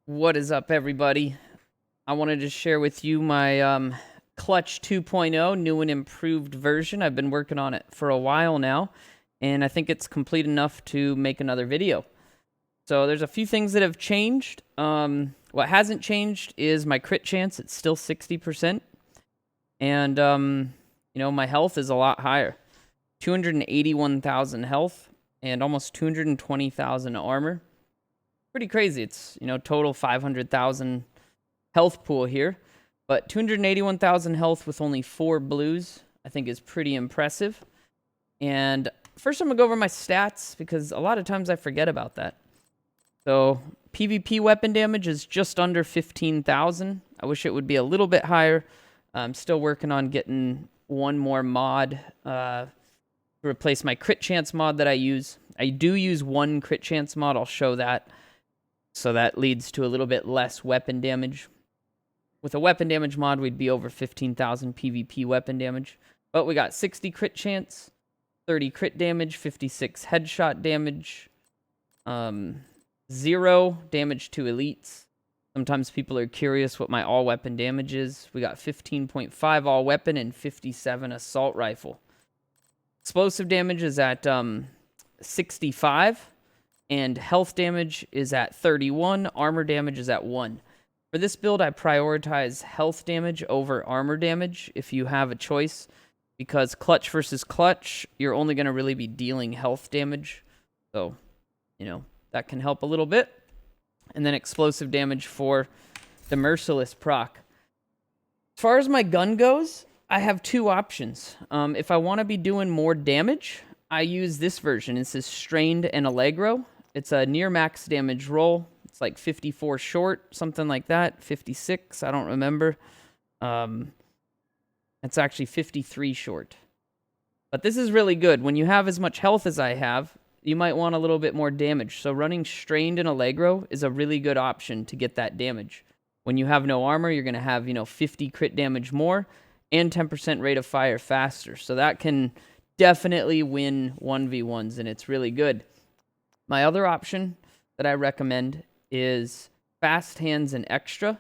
What is up, everybody? I wanted to share with you my Clutch 2.0, new and improved version. I've been working on it for a while now, and I think it's complete enough to make another video. So there's a few things that have changed. What hasn't changed is my crit chance. It's still 60%. And, my health is a lot higher. 281,000 health and almost 220,000 armor. Pretty crazy. It's, total 500,000 health pool here. But 281,000 health with only 4 blues, I think is pretty impressive. And first I'm going to go over my stats because a lot of times I forget about that. So PvP weapon damage is just under 15,000. I wish it would be a little bit higher. I'm still working on getting one more mod to replace my crit chance mod that I use. I do use one crit chance mod. I'll show that. So that leads to a little bit less weapon damage. With a weapon damage mod, we'd be over 15,000 PvP weapon damage. But we got 60 crit chance, 30 crit damage, 56 headshot damage, 0 damage to elites. Sometimes people are curious what my all-weapon damage is. We got 15.5 all-weapon and 57 assault rifle. Explosive damage is at 65. And health damage is at 31. Armor damage is at 1. For this build, I prioritize health damage over armor damage if you have a choice. Because clutch versus clutch, you're only going to really be dealing health damage. So, that can help a little bit. And then explosive damage for the Merciless proc. As far as my gun goes, I have two options. If I want to be doing more damage, I use this version. It says Strained and Allegro. It's a near max damage roll. It's like 54 short, something like that. 56, I don't remember. It's actually 53 short. But this is really good. When you have as much health as I have, you might want a little bit more damage. So running Strained and Allegro is a really good option to get that damage. When you have no armor, you're going to have, 50 crit damage more and 10% rate of fire faster. So that can definitely win 1v1s, and it's really good. My other option that I recommend is Fast Hands and Extra.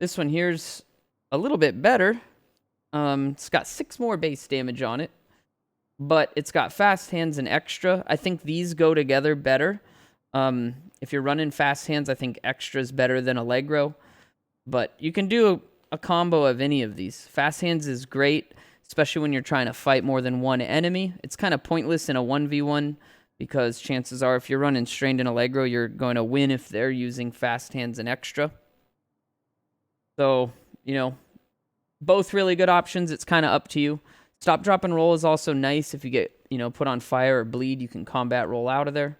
This one here's a little bit better. It's got 6 more base damage on it, but it's got Fast Hands and Extra. I think these go together better. If you're running Fast Hands, I think Extra is better than Allegro, but you can do a combo of any of these. Fast Hands is great, especially when you're trying to fight more than one enemy. It's kind of pointless in a 1v1 because chances are if you're running Strained and Allegro, you're going to win if they're using Fast Hands and Extra. So, both really good options. It's kind of up to you. Stop, drop, and roll is also nice. If you get, put on fire or bleed, you can combat roll out of there.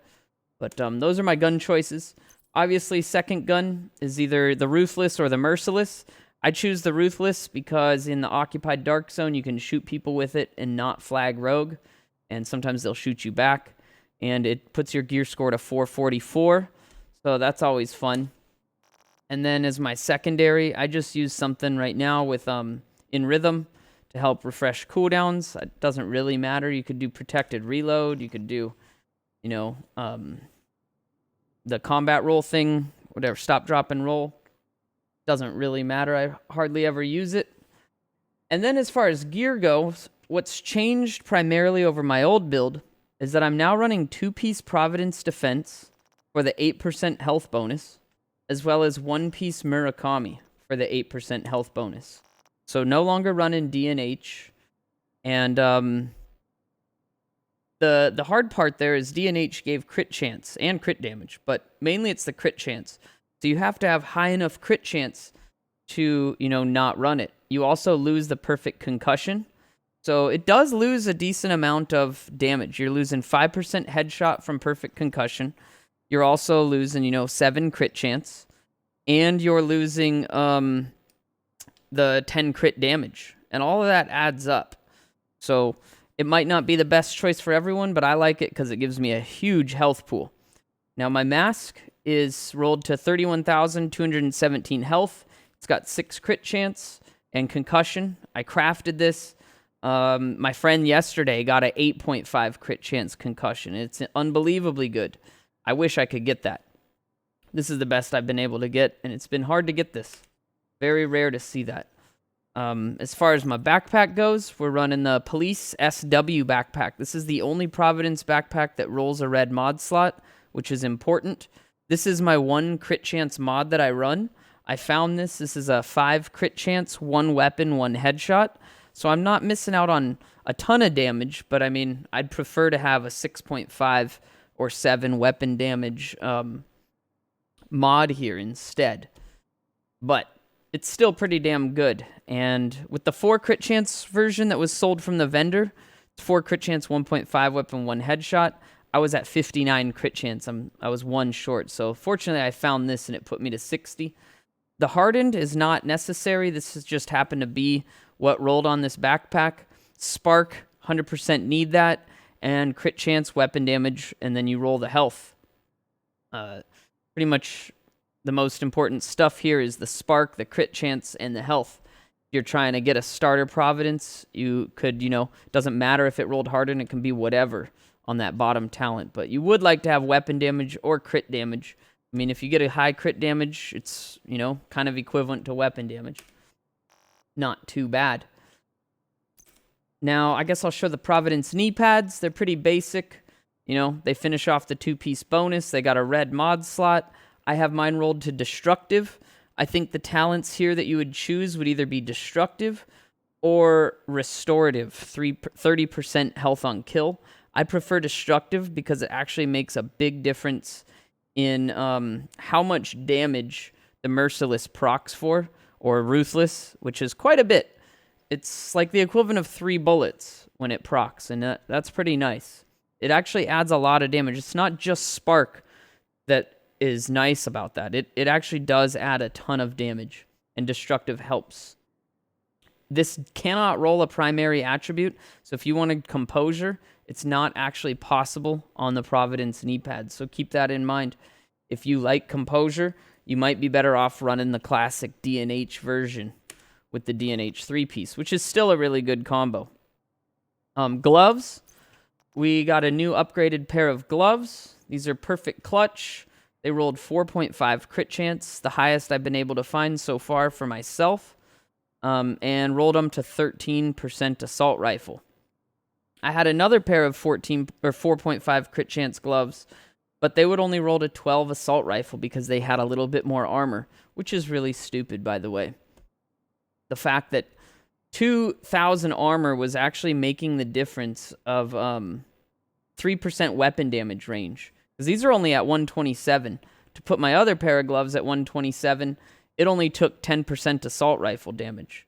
But those are my gun choices. Obviously, second gun is either the Ruthless or the Merciless. I choose the Ruthless because in the occupied dark zone, you can shoot people with it and not flag rogue. And sometimes they'll shoot you back. And it puts your gear score to 444. So that's always fun. And then as my secondary, I just use something right now with In Rhythm to help refresh cooldowns. It doesn't really matter. You could do Protected Reload. You could do, the combat roll thing, whatever, stop, drop, and roll. Doesn't really matter. I hardly ever use it. And then as far as gear goes, what's changed primarily over my old build is that I'm now running 2-piece Providence Defense for the 8% health bonus, as well as 1-piece Murakami for the 8% health bonus. So no longer running DNH. And the hard part there is DNH gave crit chance and crit damage, but mainly it's the crit chance. So you have to have high enough crit chance to, not run it. You also lose the perfect concussion. So it does lose a decent amount of damage. You're losing 5% headshot from perfect concussion. You're also losing, 7 crit chance. And you're losing the 10 crit damage. And all of that adds up. So it might not be the best choice for everyone, but I like it because it gives me a huge health pool. Now my mask is rolled to 31,217 health. It's got 6 crit chance and concussion. I crafted this. My friend yesterday got a 8.5 crit chance concussion. It's unbelievably good. I wish I could get that. This is the best I've been able to get, and it's been hard to get this. Very rare to see that. As far as my backpack goes, we're running the Police SW backpack. This is the only Providence backpack that rolls a red mod slot, which is important. This is my 1 crit chance mod that I run. I found this. This is a 5 crit chance, 1 weapon, 1 headshot. So I'm not missing out on a ton of damage, but I mean, I'd prefer to have a 6.5 or 7 weapon damage mod here instead. But it's still pretty damn good. And with the 4 crit chance version that was sold from the vendor, 4 crit chance, 1.5 weapon, 1 headshot, I was at 59 crit chance. I was 1 short. So fortunately, I found this and it put me to 60. The hardened is not necessary. This has just happened to be what rolled on this backpack. Spark, 100% need that. And crit chance, weapon damage, and then you roll the health. Pretty much the most important stuff here is the spark, the crit chance, and the health. If you're trying to get a starter Providence, you could, doesn't matter if it rolled hardened, it can be whatever on that bottom talent. But you would like to have weapon damage or crit damage. I mean, if you get a high crit damage, it's, kind of equivalent to weapon damage. Not too bad. Now, I guess I'll show the Providence knee pads. They're pretty basic. They finish off the 2-piece bonus. They got a red mod slot. I have mine rolled to destructive. I think the talents here that you would choose would either be destructive or restorative, 30% health on kill. I prefer destructive because it actually makes a big difference in how much damage the Merciless procs for, or Ruthless, which is quite a bit. It's like the equivalent of 3 bullets when it procs, and that's pretty nice. It actually adds a lot of damage. It's not just Spark that is nice about that. It actually does add a ton of damage, and destructive helps. This cannot roll a primary attribute, so if you wanted composure, it's not actually possible on the Providence knee pads, so keep that in mind. If you like composure, you might be better off running the classic DNH version with the DNH 3-piece, which is still a really good combo. Gloves. We got a new upgraded pair of gloves. These are perfect clutch. They rolled 4.5 crit chance, the highest I've been able to find so far for myself, and rolled them to 13% assault rifle. I had another pair of 4.5 crit chance gloves, but they would only roll to 12 assault rifle because they had a little bit more armor, which is really stupid, by the way. The fact that 2,000 armor was actually making the difference of 3% weapon damage range. Because these are only at 127. To put my other pair of gloves at 127, it only took 10% assault rifle damage.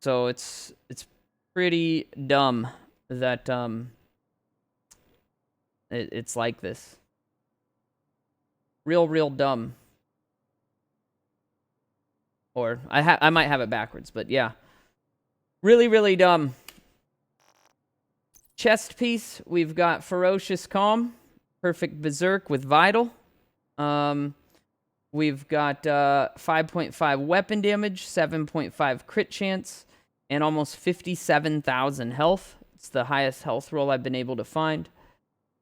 So it's pretty dumb that it's like this. Real dumb. Or I might have it backwards, but yeah. Really dumb. Chest piece, we've got Ferocious Calm, Perfect Berserk with Vital. We've got 5.5 weapon damage, 7.5 crit chance, and almost 57,000 health. It's the highest health roll I've been able to find.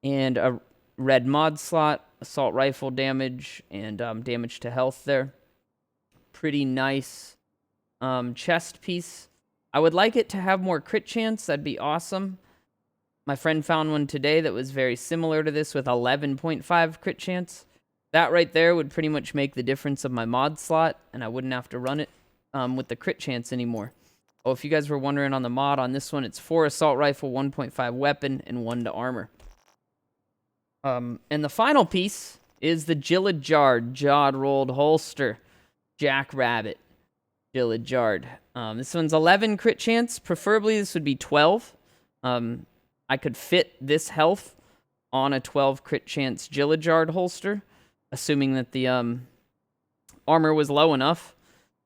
And a red mod slot, assault rifle damage, and damage to health there. Pretty nice chest piece. I would like it to have more crit chance. That'd be awesome. My friend found one today that was very similar to this with 11.5 crit chance. That right there would pretty much make the difference of my mod slot, and I wouldn't have to run it with the crit chance anymore. Oh, if you guys were wondering on the mod, on this one, it's 4 assault rifle, 1.5 weapon, and 1 to armor. And the final piece is the Jillajard Jawed-Rolled Holster Jackrabbit Jillajard. This one's 11 crit chance. Preferably this would be 12. I could fit this health on a 12 crit chance Jillajard holster, assuming that the armor was low enough.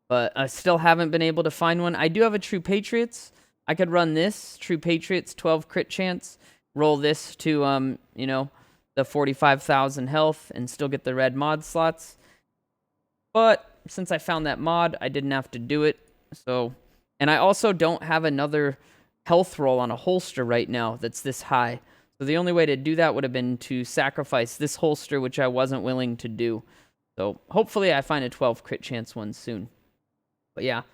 But I still haven't been able to find one. I do have a True Patriots. I could run this True Patriots 12 crit chance, roll this to the 45,000 health, and still get the red mod slots. But since I found that mod, I didn't have to do it. And I also don't have another health roll on a holster right now that's this high. So the only way to do that would have been to sacrifice this holster, which I wasn't willing to do. So hopefully I find a 12 crit chance one soon. But yeah,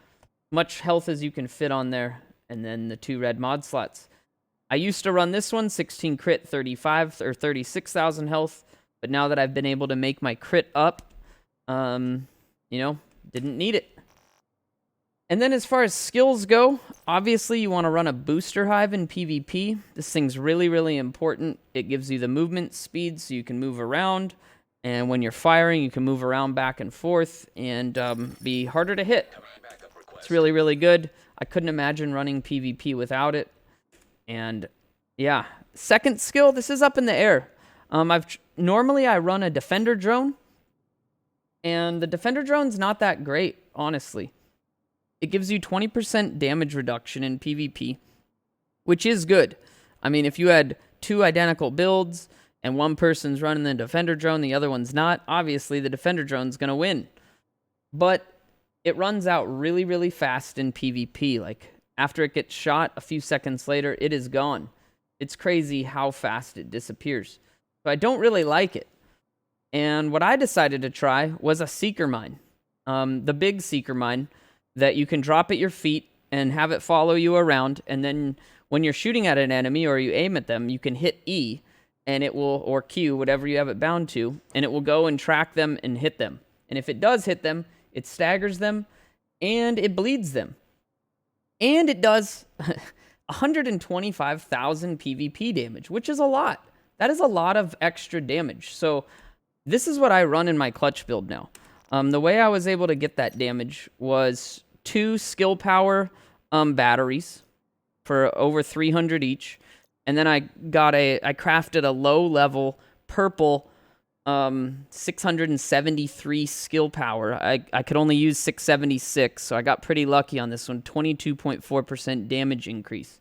much health as you can fit on there. And then the 2 red mod slots. I used to run this one, 16 crit, 35 or 36,000 health. But now that I've been able to make my crit up, didn't need it. And then as far as skills go, obviously you want to run a booster hive in PvP. This thing's really, really important. It gives you the movement speed so you can move around. And when you're firing, you can move around back and forth and be harder to hit. It's really, really good. I couldn't imagine running PvP without it. And yeah, second skill, this is up in the air. Normally I run a defender drone. And the defender drone's not that great, honestly. It gives you 20% damage reduction in PvP, which is good. I mean, if you had 2 identical builds and one person's running the defender drone, the other one's not, obviously the defender drone's going to win. But it runs out really, really fast in PvP. Like, after it gets shot, a few seconds later, it is gone. It's crazy how fast it disappears. So I don't really like it. And what I decided to try was a seeker mine. The big seeker mine that you can drop at your feet and have it follow you around. And then when you're shooting at an enemy or you aim at them, you can hit E and it will, or Q, whatever you have it bound to, and it will go and track them and hit them. And if it does hit them, it staggers them and it bleeds them. And it does 125,000 PvP damage, which is a lot. That is a lot of extra damage. So this is what I run in my clutch build now. The way I was able to get that damage was 2 skill power batteries for over 300 each. And then I crafted a low level purple 673 skill power. I could only use 676, so I got pretty lucky on this one. 22.4% damage increase.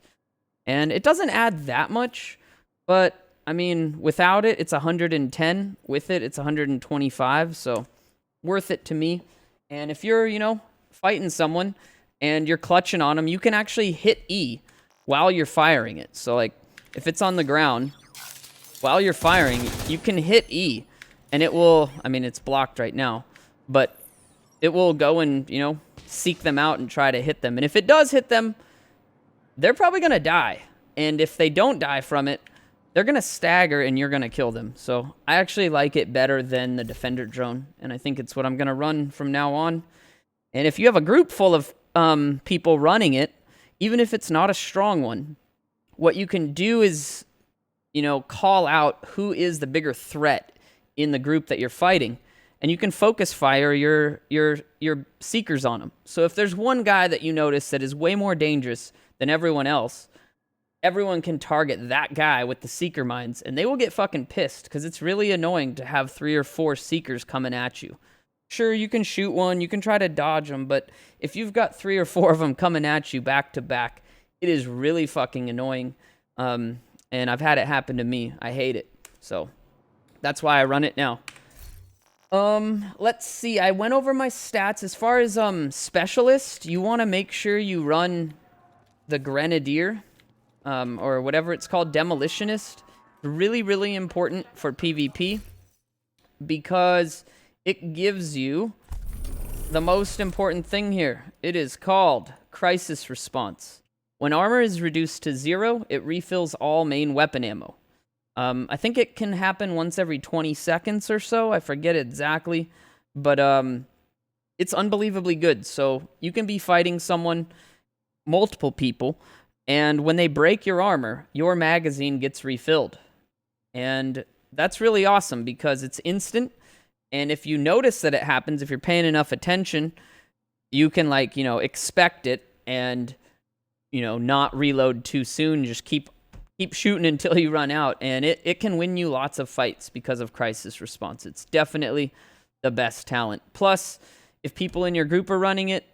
And it doesn't add that much, but I mean, without it, it's 110. With it, it's 125, so worth it to me. And if you're, fighting someone and you're clutching on them, you can actually hit E while you're firing it. So, like, if it's on the ground, while you're firing, you can hit E. And it will, I mean, it's blocked right now, but it will go and, seek them out and try to hit them. And if it does hit them, they're probably going to die. And if they don't die from it, they're going to stagger and you're going to kill them. So I actually like it better than the defender drone. And I think it's what I'm going to run from now on. And if you have a group full of people running it, even if it's not a strong one, what you can do is, call out who is the bigger threat in the group that you're fighting. And you can focus fire your seekers on them. So if there's one guy that you notice that is way more dangerous than everyone else, everyone can target that guy with the seeker mines, and they will get fucking pissed because it's really annoying to have 3 or 4 seekers coming at you. Sure, you can shoot one, you can try to dodge them, but if you've got 3 or 4 of them coming at you back to back, it is really fucking annoying. And I've had it happen to me. I hate it. So that's why I run it now. Let's see. I went over my stats. As far as specialist, you want to make sure you run the Grenadier. Or whatever it's called, Demolitionist. Really, really important for PvP because it gives you the most important thing here. It is called Crisis Response. When armor is reduced to 0, it refills all main weapon ammo. I think it can happen once every 20 seconds or so. I forget exactly, but it's unbelievably good. So you can be fighting someone, multiple people, and when they break your armor, your magazine gets refilled. And that's really awesome because it's instant. And if you notice that it happens, if you're paying enough attention, you can, expect it and, not reload too soon. Just keep shooting until you run out. And it can win you lots of fights because of Crisis Response. It's definitely the best talent. Plus, if people in your group are running it,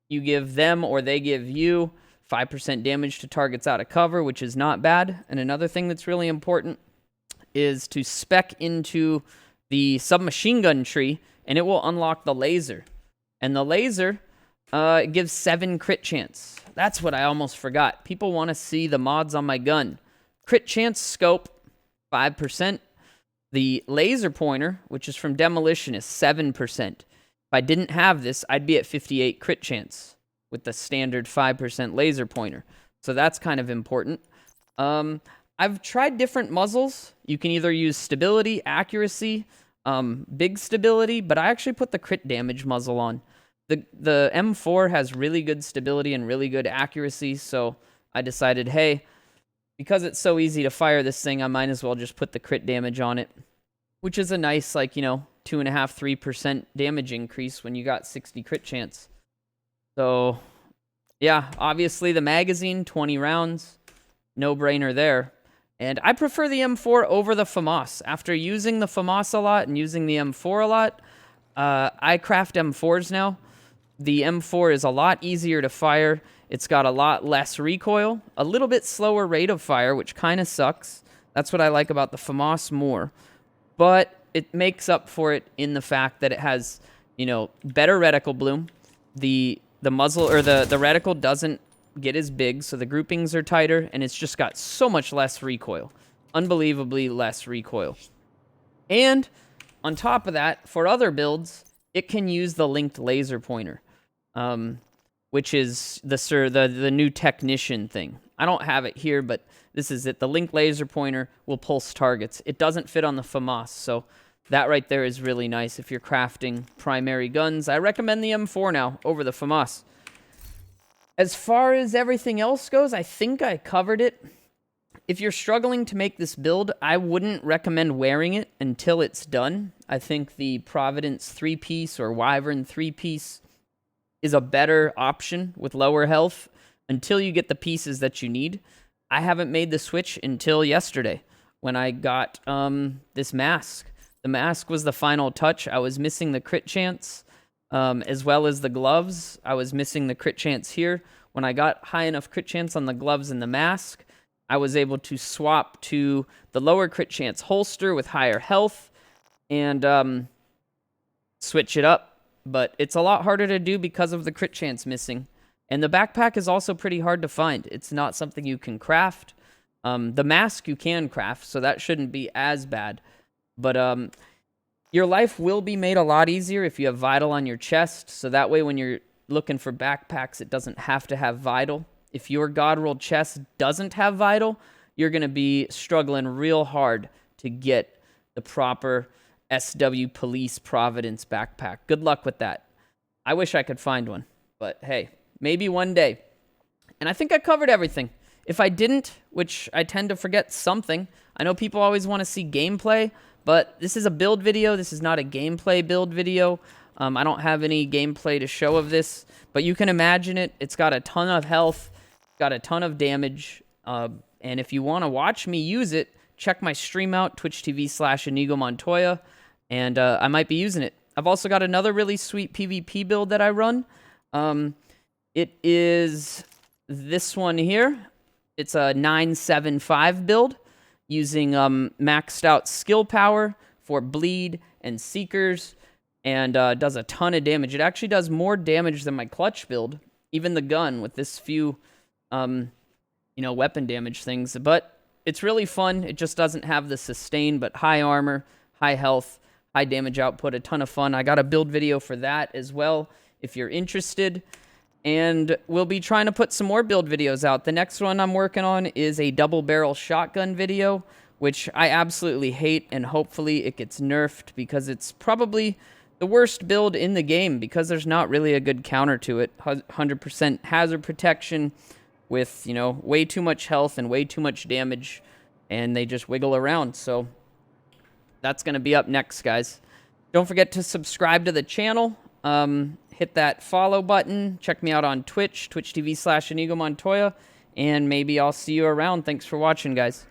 you give them or they give you 5% damage to targets out of cover, which is not bad. And another thing that's really important is to spec into the submachine gun tree, and it will unlock the laser. And the laser gives 7 crit chance. That's what I almost forgot. People want to see the mods on my gun. Crit chance scope, 5%. The laser pointer, which is from Demolition, is 7%. If I didn't have this, I'd be at 58 crit chance with the standard 5% laser pointer. So that's kind of important. I've tried different muzzles. You can either use stability, accuracy, big stability, but I actually put the crit damage muzzle on. The M4 has really good stability and really good accuracy, so I decided, hey, because it's so easy to fire this thing, I might as well just put the crit damage on it, which is a nice, 2.5-3% damage increase when you got 60 crit chance. So, yeah, obviously the magazine, 20 rounds, no-brainer there. And I prefer the M4 over the FAMAS. After using the FAMAS a lot and using the M4 a lot, I craft M4s now. The M4 is a lot easier to fire. It's got a lot less recoil, a little bit slower rate of fire, which kind of sucks. That's what I like about the FAMAS more. But it makes up for it in the fact that it has, better reticle bloom. The muzzle, or the reticle doesn't get as big, so the groupings are tighter, and it's just got so much less recoil. Unbelievably less recoil. And on top of that, for other builds, it can use the linked laser pointer, which is the new technician thing. I don't have it here, but this is it. The linked laser pointer will pulse targets. It doesn't fit on the FAMAS, so that right there is really nice if you're crafting primary guns. I recommend the M4 now over the FAMAS. As far as everything else goes, I think I covered it. If you're struggling to make this build, I wouldn't recommend wearing it until it's done. I think the Providence 3-piece or Wyvern 3-piece is a better option with lower health until you get the pieces that you need. I haven't made the switch until yesterday when I got this mask. The mask was the final touch. I was missing the crit chance, as well as the gloves. I was missing the crit chance here. When I got high enough crit chance on the gloves and the mask, I was able to swap to the lower crit chance holster with higher health and switch it up. But it's a lot harder to do because of the crit chance missing. And the backpack is also pretty hard to find. It's not something you can craft. The mask you can craft, so that shouldn't be as bad. But your life will be made a lot easier if you have Vital on your chest. So that way when you're looking for backpacks, it doesn't have to have Vital. If your God Rolled chest doesn't have Vital, you're going to be struggling real hard to get the proper SW Police Providence backpack. Good luck with that. I wish I could find one, but hey, maybe one day. And I think I covered everything. If I didn't, which I tend to forget something, I know people always want to see gameplay, but this is a build video. This is not a gameplay build video. I don't have any gameplay to show of this, but you can imagine it. It's got a ton of health, got a ton of damage, and if you want to watch me use it, check my stream out, twitch.tv/Inigo Montoya, and I might be using it. I've also got another really sweet PvP build that I run. It is this one here. It's a 975 build using maxed out skill power for bleed and seekers, and does a ton of damage. It actually does more damage than my clutch build, even the gun with this few weapon damage things. But it's really fun. It just doesn't have the sustain, but high armor, high health, high damage output, a ton of fun. I got a build video for that as well if you're interested. And we'll be trying to put some more build videos out. The next one I'm working on is a double barrel shotgun video, which I absolutely hate, and hopefully it gets nerfed because it's probably the worst build in the game because there's not really a good counter to it. 100% hazard protection with, way too much health and way too much damage, and they just wiggle around. So that's going to be up next, guys. Don't forget to subscribe to the channel. Hit that follow button. Check me out on Twitch, twitch.tv/Inigo Montoya, and maybe I'll see you around. Thanks for watching, guys.